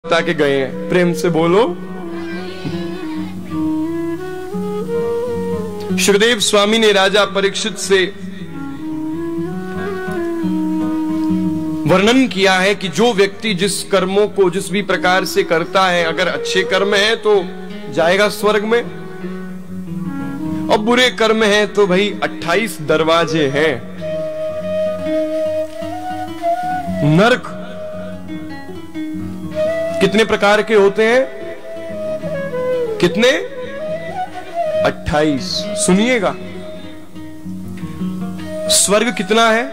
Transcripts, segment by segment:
बता के गए हैं। प्रेम से बोलो। सुखदेव स्वामी ने राजा परीक्षित से वर्णन किया है कि जो व्यक्ति जिस कर्मों को जिस भी प्रकार से करता है, अगर अच्छे कर्म है तो जाएगा स्वर्ग में, और बुरे कर्म है तो भाई 28 दरवाजे हैं। नरक कितने प्रकार के होते हैं? कितने? 28। सुनिएगा, स्वर्ग कितना है?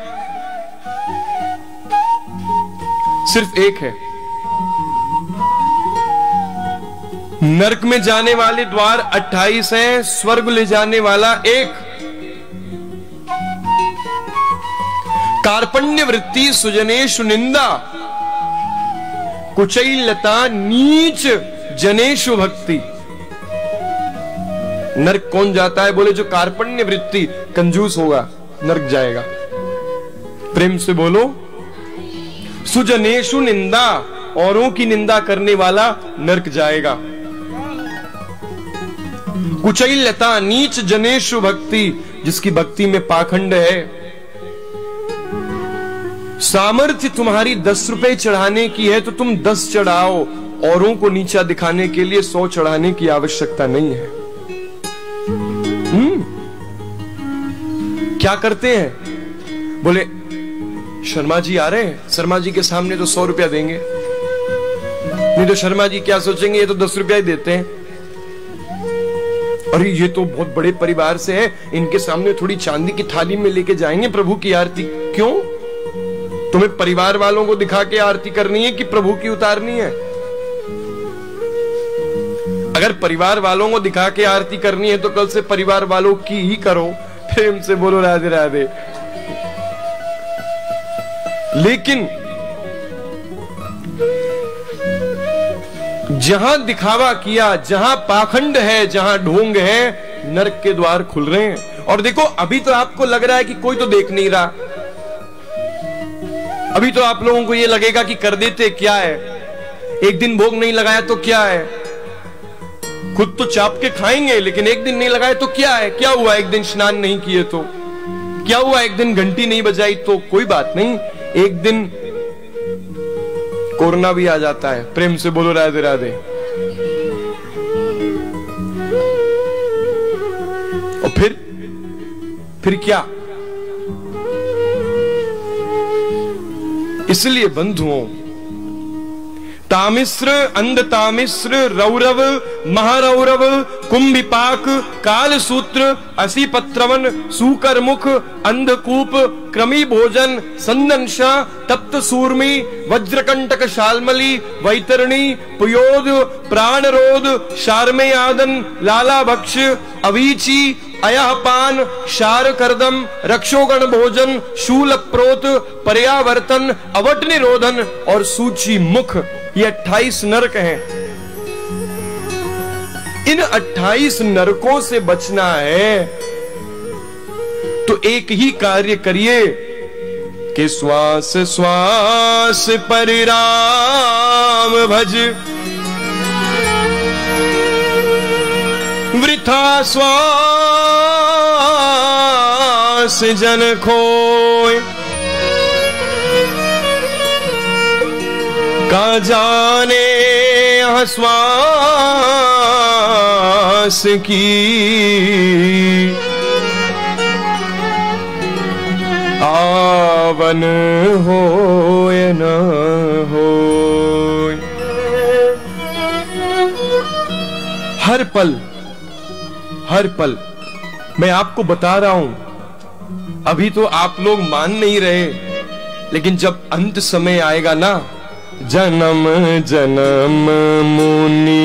सिर्फ एक है। नरक में जाने वाले द्वार 28 हैं, स्वर्ग ले जाने वाला एक। कार्पण्य वृत्ति सुजनेषु निंदा, कुचैलता नीच जनेषु भक्ति। नरक कौन जाता है? बोले जो कार्पण्य वृत्ति, कंजूस होगा, नरक जाएगा। प्रेम से बोलो। सुजनेषु निंदा, औरों की निंदा करने वाला नरक जाएगा। कुचैलता नीच जनेषु भक्ति, जिसकी भक्ति में पाखंड है। सामर्थ्य तुम्हारी 10 रुपए चढ़ाने की है तो तुम 10 चढ़ाओ, औरों को नीचा दिखाने के लिए 100 चढ़ाने की आवश्यकता नहीं है। क्या करते हैं? बोले शर्मा जी आ रहे हैं, शर्मा जी के सामने तो 100 रुपया देंगे, नहीं तो शर्मा जी क्या सोचेंगे, ये तो 10 रुपया ही देते हैं। अरे ये तो बहुत बड़े परिवार से है, इनके सामने थोड़ी चांदी की थाली में लेके जाएंगे प्रभु की आरती। क्यों? तुम्हें परिवार वालों को दिखा के आरती करनी है कि प्रभु की उतारनी है? अगर परिवार वालों को दिखा के आरती करनी है तो कल से परिवार वालों की ही करो। प्रेम से बोलो राधे राधे। लेकिन जहां दिखावा किया, जहां पाखंड है, जहां ढोंग है, नरक के द्वार खुल रहे हैं। और देखो, अभी तो आपको लग रहा है कि कोई तो देख नहीं रहा, अभी तो आप लोगों को ये लगेगा कि कर देते क्या है, एक दिन भोग नहीं लगाया तो क्या है, खुद तो चाप के खाएंगे, लेकिन एक दिन नहीं लगाए तो क्या है? क्या हुआ एक दिन स्नान नहीं किए तो? क्या हुआ एक दिन घंटी नहीं बजाई तो? कोई बात नहीं, एक दिन कोरोना भी आ जाता है। प्रेम से बोलो राधे राधे। और फिर क्या? इसलिए बंधुओं, तामिश्र, अंधतामिश्र, रौरव, महारौरव, कुंभिपाक, कालसूत्र, असीपत्रवन, सूकरमुख, अंधकूप, क्रमी भोजन, संदंशा, तप्त सूर्मी, वज्रकंटक शालमली, वैतरणी, पुयोद, प्राणरोध, शारमेयादन, लालाभक्ष, अवीची, अयहपान, शार करदम, रक्षोगण भोजन, शूल प्रोत, पर्यावर्तन, अवट निरोधन और सूची मुख, ये 28 नरक हैं। इन 28 नरकों से बचना है तो एक ही कार्य करिए कि श्वास श्वास पर राम भज, वृथा श्वास जन खोय, का जाने श्वास की आवन होय न होय। हर पल मैं आपको बता रहा हूं, अभी तो आप लोग मान नहीं रहे, लेकिन जब अंत समय आएगा ना, जन्म जन्म मुनि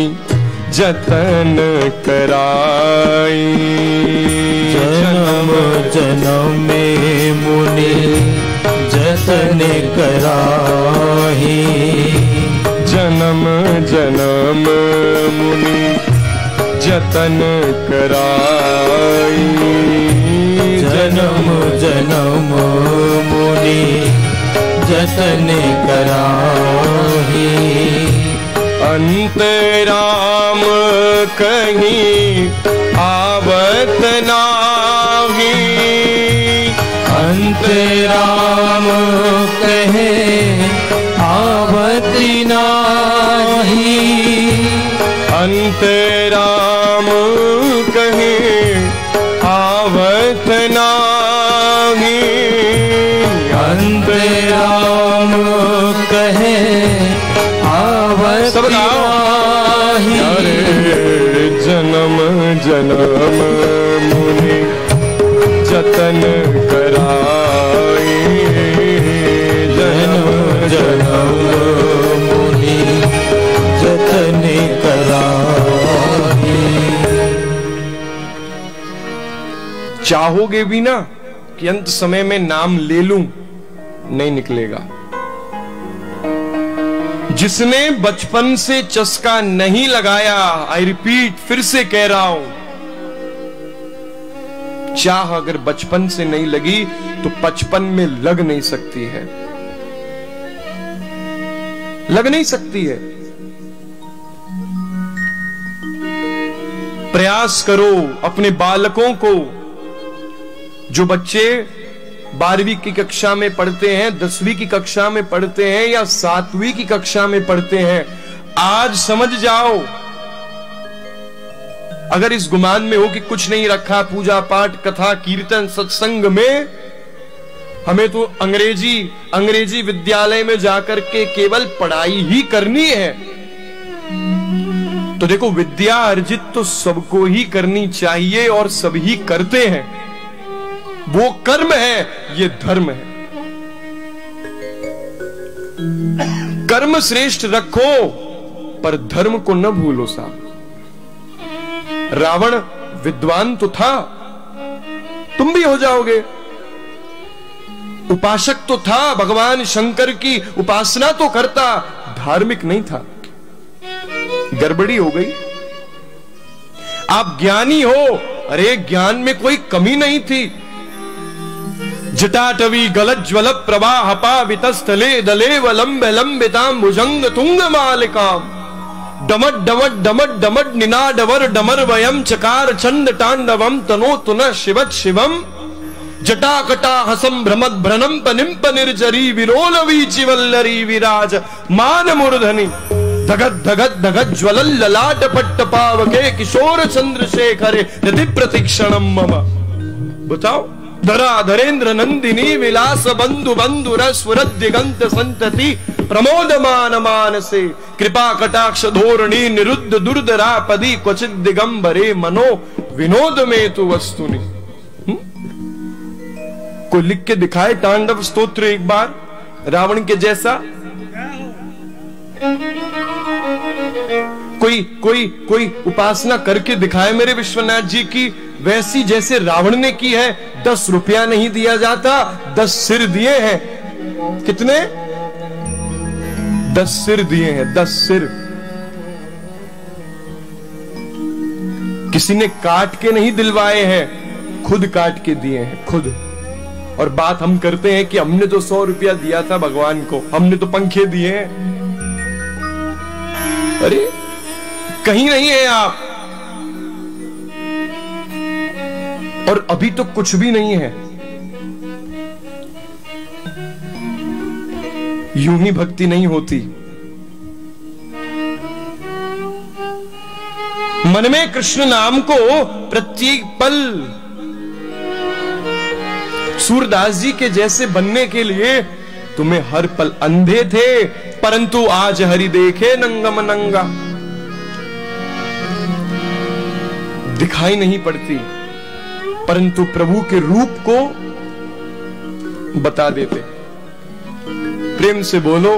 जतन कराई, जन्म जन्म में मुनि जतन कराई, जन्म जन्म मुनि जतन कराई, जन्म जन्म मुनि जतन कराही, अंतराम कहीं आवत नाही, अंतराम कहे आवत नाही, अंतराम कहीं आवत नाही, अंतराम कहे आवत नाही। अरे जन्म जन्म मुनि जतन कराए, जन्म जन्म मुनि जतन कराए। चाहोगे भी ना कि अंत समय में नाम ले लूं, नहीं निकलेगा। जिसने बचपन से चस्का नहीं लगाया, आई रिपीट, फिर से कह रहा हूं, चाह अगर बचपन से नहीं लगी तो 55 में लग नहीं सकती है, लग नहीं सकती है। प्रयास करो अपने बालकों को, जो बच्चे 12वीं की कक्षा में पढ़ते हैं, 10वीं की कक्षा में पढ़ते हैं या 7वीं की कक्षा में पढ़ते हैं, आज समझ जाओ। अगर इस गुमान में हो कि कुछ नहीं रखा, पूजा पाठ कथा कीर्तन सत्संग में, हमें तो अंग्रेजी विद्यालय में जाकर के केवल पढ़ाई ही करनी है, तो देखो विद्या अर्जित तो सबको ही करनी चाहिए और सभी करते हैं। वो कर्म है, ये धर्म है। कर्म श्रेष्ठ रखो पर धर्म को न भूलो साहब। रावण विद्वान तो था, तुम भी हो जाओगे। उपासक तो था, भगवान शंकर की उपासना तो करता, धार्मिक नहीं था। गड़बड़ी हो गई। आप ज्ञानी हो, अरे ज्ञान में कोई कमी नहीं थी। जटाटवी गलज्ज्वल प्रवाह पावितस्थले दले वलंब लंबिताम भुजंग तुंग मालिकाम डमट डमट डमट डमट निनाडवर डमर वयम चकार चंड तांडवम तनो तुन शिवत शिवम जटाकटा हसम भ्रमद भ्रनम पनिम्प निर्जरी विरोल वीचि वल्लरी विराज मान मूर्धनि धगत धगत धगत ज्वलल ललाट पट्ट पावके किशोर चंद्रशेखरे यदि प्रतीक्षणम मम। बताओ, धरा धरेन्द्र नंदिनी विलास बंधु बंधु रस्वरत दिगंत संतति प्रमोदमान मानसे कृपा कटाक्ष धोरणी निरुद्ध दुर्धरा पदी क्वचित दिगंबरे मनो विनोद में तु वस्तुनि। कोई लिख के दिखाए तांडव स्तोत्र एक बार रावण के जैसा। कोई उपासना करके दिखाए मेरे विश्वनाथ जी की वैसी जैसे रावण ने की है। 10 रुपया नहीं दिया जाता, 10 सिर दिए हैं। कितने? 10 सिर दिए हैं, 10 सिर। किसी ने काट के नहीं दिलवाए हैं, खुद काट के दिए हैं, खुद। और बात हम करते हैं कि हमने तो 100 रुपया दिया था भगवान को, हमने तो पंखे दिए हैं। अरे कहीं नहीं है आप, और अभी तो कुछ भी नहीं है। यूं ही भक्ति नहीं होती। मन में कृष्ण नाम को प्रत्येक पल, सूरदास जी के जैसे बनने के लिए तुम्हें हर पल अंधे थे, परंतु आज हरि देखे नंगम नंगा। दिखाई नहीं पड़ती, परंतु प्रभु के रूप को बता देते। प्रेम से बोलो